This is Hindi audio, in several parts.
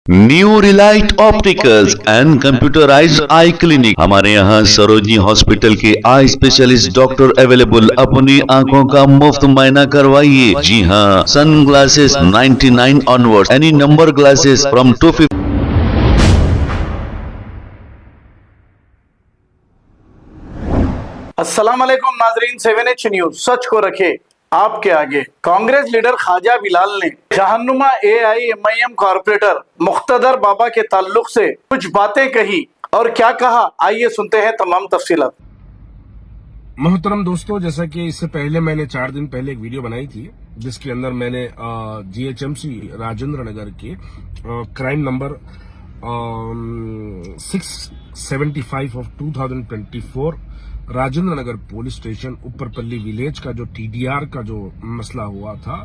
New Relight opticals and computerised I clinic. हमारे यहाँ सरोजनी हॉस्पिटल के आई स्पेशलिस्ट डॉक्टर अवेलेबल। अपनी आंखों का मुफ्त मुआयना करवाइए। जी हाँ, sun glasses 99 onward, any number glasses from 250। अस्सलाम वालेकुम नाजरीन, 7H न्यूज सच को रखे आपके आगे। कांग्रेस लीडर ख्वाजा बिलाल ने जहानुमा AIMIM कॉर्पोरेटर मुख्तदर बाबा के ताल्लुक से कुछ बातें कही और क्या कहा, आइए सुनते हैं तमाम तफसीलात। मोहतरम दोस्तों, जैसा कि इससे पहले मैंने 4 दिन पहले एक वीडियो बनाई थी जिसके अंदर मैंने GHMC राजेंद्र नगर के crime number 675 of 2024 Rajendra Nagar police station Upparpally village का जो TDR का जो मसला हुआ था,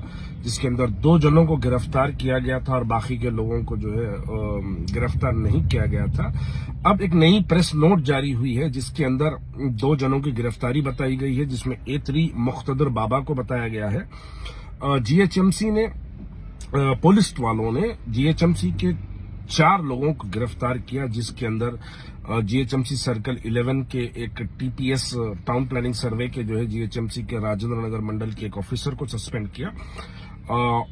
जिसके अंदर 2 जनों को गिरफ्तार किया गया था और बाकी के लोगों को जो है गिरफ्तार नहीं किया गया था। अब एक नई प्रेस नोट जारी हुई है जिसके अंदर 2 जनों की गिरफ्तारी बताई गई है, जिसमें A3 मुख्तदर बाबा को बताया गया है। GHMC ने पुलिस वालों ने GHMC के 4 लोगों को गिरफ्तार किया, जिसके अंदर GHMC सर्कल 11 के एक TPS टाउन प्लानिंग सर्वे के जो है GHMC के राजेंद्र नगर मंडल के एक ऑफिसर को सस्पेंड किया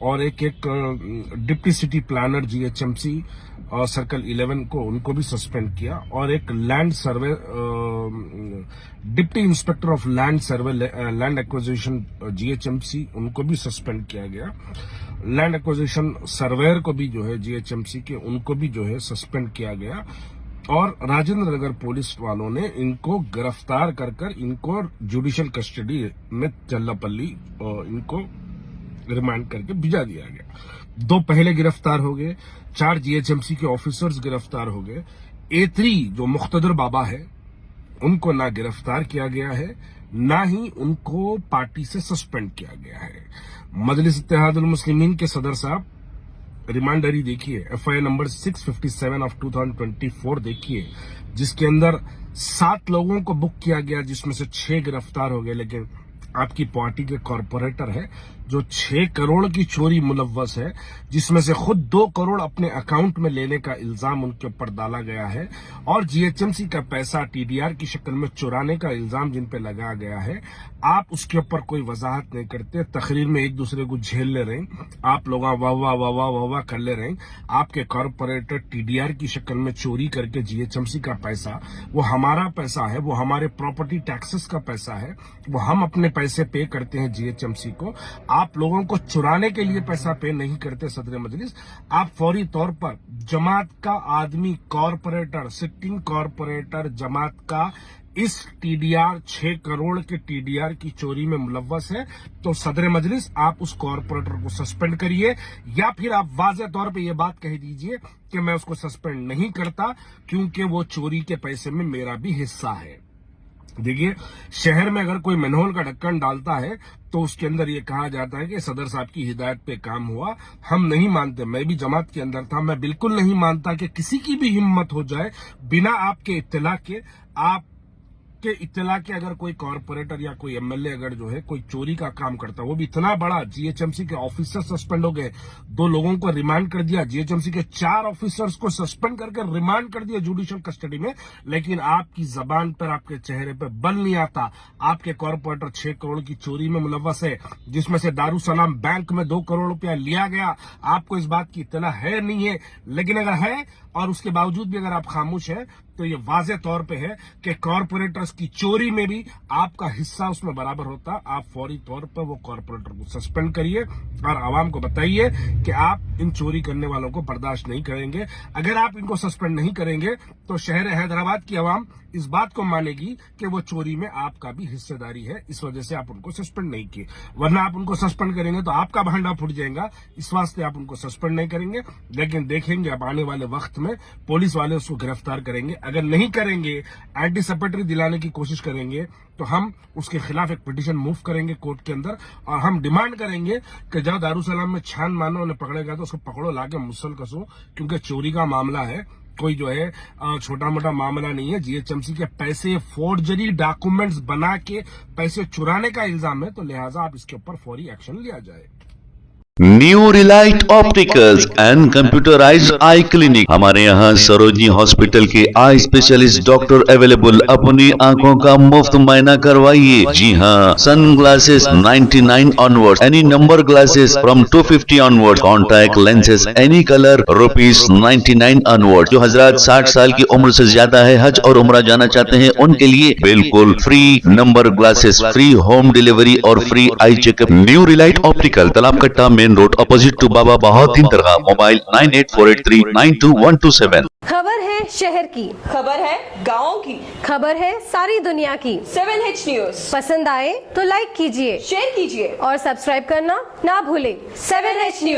और एक deputy city planner GHMC circle 11 को उनको भी सस्पेंड किया और एक land survey deputy inspector of land survey land acquisition GHMC उनको भी सस्पेंड किया गया। लैंड एक्विजिशन सर्वेयर को भी जो है GHMC के उनको भी जो है सस्पेंड किया गया और राजेंद्र नगर पुलिस वालों ने इनको गिरफ्तार कर इनको जुडिशियल कस्टडी में चल्लापल्ली इनको रिमांड करके भिजा दिया गया। 2 पहले गिरफ्तार हो गए, 4 GHMC के ऑफिसर्स गिरफ्तार हो गए। A3 जो मुख्तदर बाबा है उनको ना गिरफ्तार किया गया है, ना ही उनको पार्टी से सस्पेंड किया गया है। मजलिस इत्तेहादुल मुस्लिमीन के सदर साहब रिमांडरी देखिए, FIR नंबर 657 ऑफ 2024 देखिए, जिसके अंदर 7 लोगों को बुक किया गया, जिसमें से 6 गिरफ्तार हो गए। लेकिन आपकी पार्टी के कॉर्पोरेटर है जो 6 करोड़ की चोरी मुलव्वस है, जिसमें से खुद 2 करोड़ अपने अकाउंट में लेने का इल्जाम उनके ऊपर डाला गया है और GHMC का पैसा TDR की शक्ल में चुराने का इल्जाम जिन पे लगाया गया है। आप उसके ऊपर कोई वजाहत नहीं करते, तकरीर में एक दूसरे को झेल ले रहे हैं, आप लोग वाह कर ले रहे हैं। आपके कॉर्पोरेटर TDR की शक्ल में चोरी करके GHMC का पैसा, वो हमारा पैसा है, वो हमारे प्रॉपर्टी टैक्सेस का पैसा है, वो हम अपने पैसे पे करते हैं GHMC को। आप लोगों को चुराने के लिए पैसा पे नहीं करते सदर मजलिस। आप फौरी तौर पर जमात का आदमी कॉर्पोरेटर, सिटिंग कॉर्पोरेटर जमात का इस TDR 6 करोड़ के TDR की चोरी में मुलव्वस है, तो सदर मजलिस आप उस कॉर्पोरेटर को सस्पेंड करिए या फिर आप वाज़ेह तौर पे ये बात कह दीजिए कि मैं उसको सस्पेंड नहीं करता क्योंकि वो चोरी के पैसे में मेरा भी हिस्सा है। देखिए, शहर में अगर कोई मैनहोल का ढक्कन डालता है तो उसके अंदर ये कहा जाता है कि सदर साहब की हिदायत पे काम हुआ। हम नहीं मानते, मैं भी जमात के अंदर था, मैं बिल्कुल नहीं मानता कि किसी की भी हिम्मत हो जाए बिना आपके इत्तला के, इत्तला के अगर कोई कॉर्पोरेटर या कोई MLA अगर जो है कोई चोरी का काम करता, वो भी इतना बड़ा। GHMC के ऑफिसर सस्पेंड हो गए, 2 लोगों को रिमांड कर दिया, GHMC के 4 ऑफिसर्स को सस्पेंड करके रिमांड कर दिया जुडिशियल कस्टडी में। लेकिन आपकी जबान पर, आपके चेहरे पर बल नहीं आता। आपके कॉर्पोरेटर 6 करोड़ की चोरी में मुलव्वस है, जिसमें से दारुसलाम बैंक में 2 करोड़ रुपया लिया गया। आपको इस बात की इत्तला है नहीं है, लेकिन अगर है और उसके बावजूद भी अगर आप खामोश है तो ये वाज़ेह तौर पे है कि कॉर्पोरेटर्स की चोरी में भी आपका हिस्सा उसमें बराबर होता। आप फौरी तौर पर वो कॉर्पोरेटर को सस्पेंड करिए और आवाम को बताइए कि आप इन चोरी करने वालों को बर्दाश्त नहीं करेंगे। अगर आप इनको सस्पेंड नहीं करेंगे तो शहर हैदराबाद की आवाम इस बात को मानेगी कि वो चोरी में आपका भी हिस्सेदारी है, इस वजह से आप उनको सस्पेंड नहीं किए। वरना आप उनको सस्पेंड करेंगे तो आपका भांडा फूट जाएगा, इस वास्ते आप उनको सस्पेंड नहीं करेंगे। लेकिन देखेंगे अब आने वाले वक्त में पुलिस वाले उसको गिरफ्तार करेंगे। अगर नहीं करेंगे, एंटीसिपेटरी दिलाने की कोशिश करेंगे, तो हम उसके खिलाफ एक पिटीशन मूव करेंगे कोर्ट के अंदर और हम डिमांड करेंगे कि जब दारुसलाम में छान मानो उन्हें पकड़ेगा तो उसको पकड़ो, लाके मुसल कसो, क्योंकि चोरी का मामला है, कोई जो है छोटा मोटा मामला नहीं है। GHMC के पैसे फोर्जरी डॉक्यूमेंट्स बना के पैसे चुराने का इल्जाम है, तो लिहाजा आप इसके ऊपर फौरी एक्शन लिया जाए। New Relight opticals and computerised I clinic. हमारे यहाँ सरोजनी हॉस्पिटल के आई स्पेशलिस्ट डॉक्टर अवेलेबल। अपनी आंखों का मुफ्त मायना करवाइए। जी हाँ, sun glasses 99 onward, any number glasses from 250 onward, contact lenses any colour ₹99 onward. जो हजरात 60 साल की उम्र से ज्यादा है, हज और उम्रा जाना चाहते हैं, उनके लिए बिल्कुल free number glasses, free home delivery और free eye checkup. New relight optical, Talab Katta, main road, opposite to Baba Bahauddin Dargah. Mobile 9848392127। खबर है शहर की, खबर है गाँव की, खबर है सारी दुनिया की। 7H न्यूज पसंद आए तो लाइक कीजिए, शेयर कीजिए और सब्सक्राइब करना ना भूलें। 7H news.